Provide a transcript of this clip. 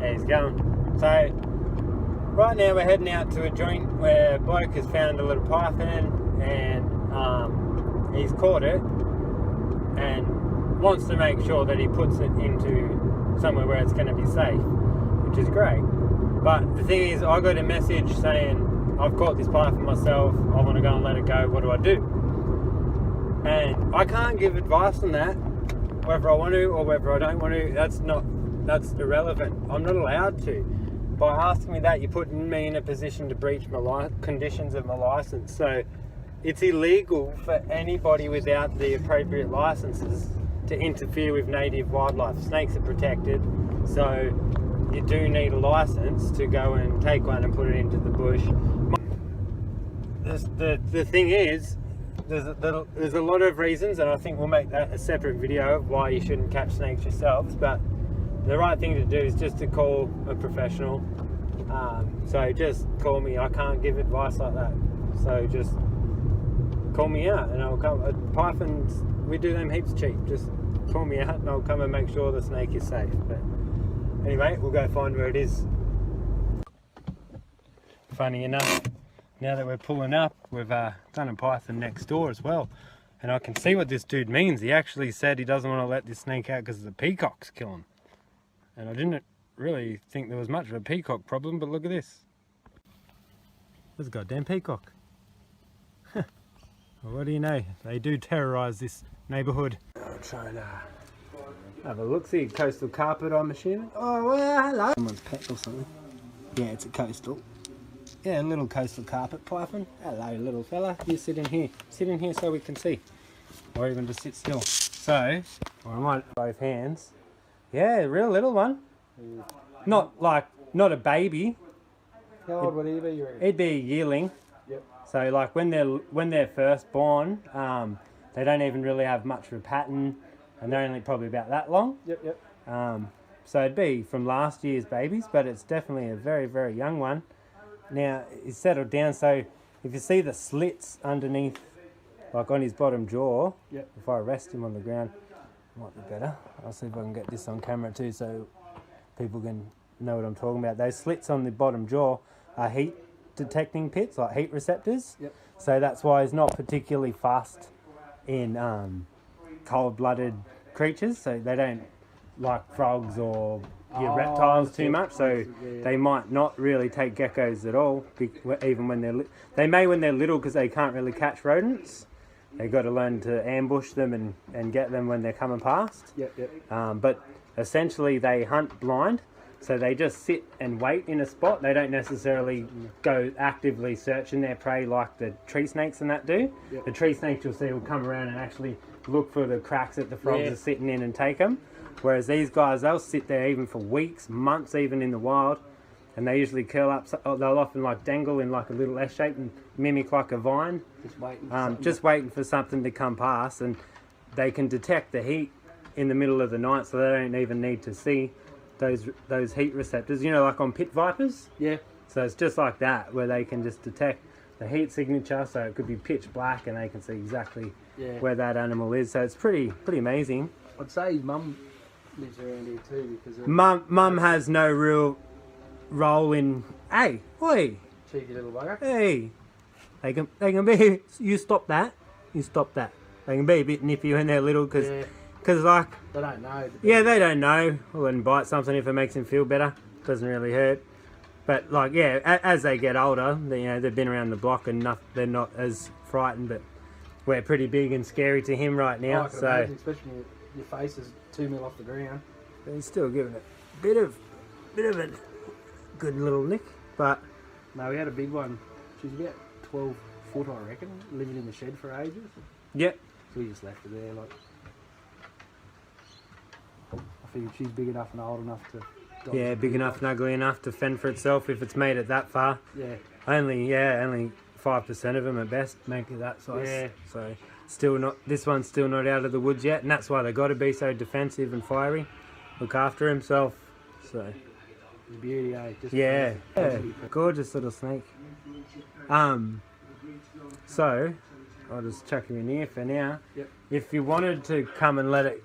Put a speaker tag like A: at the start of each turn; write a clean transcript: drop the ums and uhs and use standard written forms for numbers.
A: Yeah, he's going. So, right now we're heading out to a joint where a bloke has found a little python and he's caught it and wants to make sure that he puts it into somewhere where it's going to be safe, which is great. But the thing is, I got a message saying, I've caught this python myself, I want to go and let it go, what do I do? And I can't give advice on that, whether I want to or whether I don't want to. That's irrelevant. I'm not allowed to. By asking me that, you're putting me in a position to breach my conditions of my license. So it's illegal for anybody without the appropriate licenses to interfere with native wildlife. Snakes are protected, so you do need a license to go and take one and put it into the bush. The thing is, there's a lot of reasons, and I think we'll make that a separate video of why you shouldn't catch snakes yourselves, but the right thing to do is just to call a professional. So just call me. I can't give advice like that, so just call me out and I'll come. Pythons, we do them heaps cheap. Just call me out and I'll come and make sure the snake is safe. But anyway, we'll go find where it is. Funny enough, now that we're pulling up, we've done a python next door as well, and I can see what this dude means. He actually said he doesn't want to let this snake out because the peacocks kill him, and I didn't really think there was much of a peacock problem, but look at this. There's a goddamn peacock. Well, what do you know, they do terrorise this neighbourhood. I'll try and have a look. See, coastal carpet, I'm assuming. Oh, well, hello. Someone's pet or something. Yeah, it's a coastal. Yeah, a little coastal carpet python. Hello, little fella. You sit in here. Sit in here so we can see. Or even just sit still. So, I might both hands. Yeah, a real little one. Not a baby.
B: How old would he be?
A: He'd be a yearling.
B: Yep.
A: So like when they're first born, they don't even really have much of a pattern, and they're only probably about that long.
B: Yep.
A: So it'd be from last year's babies, but it's definitely a very, very young one. Now he's settled down, so if you see the slits underneath, like on his bottom jaw,
B: yep.
A: If I rest him on the ground, it might be better. I'll see if I can get this on camera too, so people can know what I'm talking about. Those slits on the bottom jaw are heat detecting pits, like heat receptors.
B: Yep.
A: So that's why he's not particularly fast in cold-blooded creatures. So they don't like frogs or reptiles too much. So they might not really take geckos at all, even when they're they may when they're little, because they can't really catch rodents. They got to learn to ambush them and get them when they're coming past.
B: Yep.
A: But essentially they hunt blind. So they just sit and wait in a spot. They don't necessarily go actively searching their prey like the tree snakes and that do.
B: Yep.
A: The tree snakes, you'll see, will come around and actually look for the cracks that the frogs are sitting in and take them. Whereas these guys, they'll sit there even for weeks, months even in the wild, and they usually curl up. They'll often like dangle in like a little S shape and mimic like a vine.
B: Just waiting
A: for something to come past, and they can detect the heat in the middle of the night, so they don't even need to see those heat receptors, you know, like on pit vipers.
B: Yeah.
A: So it's just like that, where they can just detect the heat signature, so it could be pitch black and they can see exactly where that animal is. So it's pretty amazing.
B: I'd say his mum lives around here too, because
A: Mum has no real role in. Hey, oi,
B: cheeky little bugger.
A: hey, they can be. You stop that. They can be a bit nippy when they're little, because like,
B: they don't know.
A: Yeah, they don't know. I wouldn't bite something if it makes them feel better. Doesn't really hurt. But like, yeah, as they get older, they've been around the block enough. They're not as frightened. But we're pretty big and scary to him right now.
B: I can imagine, especially your face is 2 mil off the ground.
A: But he's still giving it a bit of a good little nick. But
B: no, we had a big one. She's about 12 foot, I reckon, living in the shed for ages.
A: Yep.
B: So we just left her there, like. I figured she's big enough and old enough to...
A: Yeah, big enough and ugly enough to fend for itself if it's made it that far.
B: Yeah.
A: Only 5% of them at best make it that size.
B: Yeah.
A: So this one's still not out of the woods yet, and that's why they got to be so defensive and fiery. Look after himself. So.
B: Beauty, eh? Just
A: gorgeous little snake. So I'll just chuck him in here for now.
B: Yep.
A: If you wanted to come and let it